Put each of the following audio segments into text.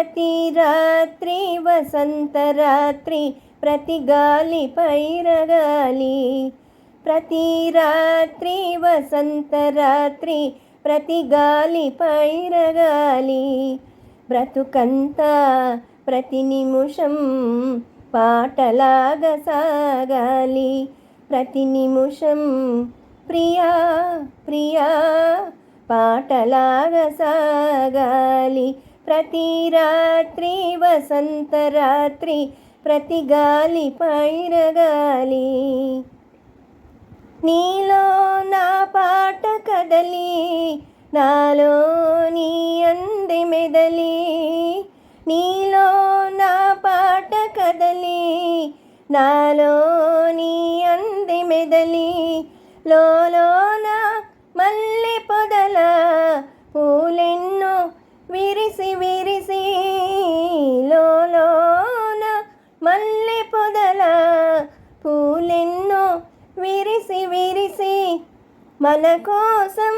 ప్రతి రాత్రి వసంత రాత్రి, ప్రతి గాలి పైరగాలి. ప్రతి రాత్రి వసంత రాత్రి, ప్రతి గాలి పైరగాలి. బ్రతుకంతా ప్రతి నిమిషం పాటలాగా సాగాలి. ప్రతి నిమిషం ప్రియా ప్రియా పాటలాగా సాగాలి. ప్రతి రాత్రి వసంత రాత్రి, ప్రతి గాలి పైరగాలి. నీలో నా పాట కదలి, నాలో నీ అంది మెదలి. నీలో నా పాట కదలి, నాలో నీ అంది మెదలి. లోలోన మల్లె పొదల పూలెన్నో విరిసి విరిసి. లోలోన మల్లె పొదల పూలెన్నో విరిసి విరిసి. మన కోసం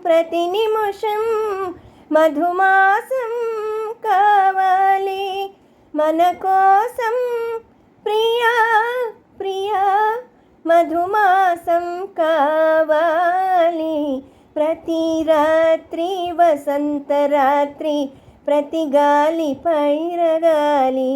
ప్రతి నిమిషం మధుమాసం కావాలి. మన కోసం ప్రియా ప్రియా మధుమాసం కావాలి. ప్రతి రాత్రి వసంత రాత్రి, ప్రతి గాలి పైరగాలి.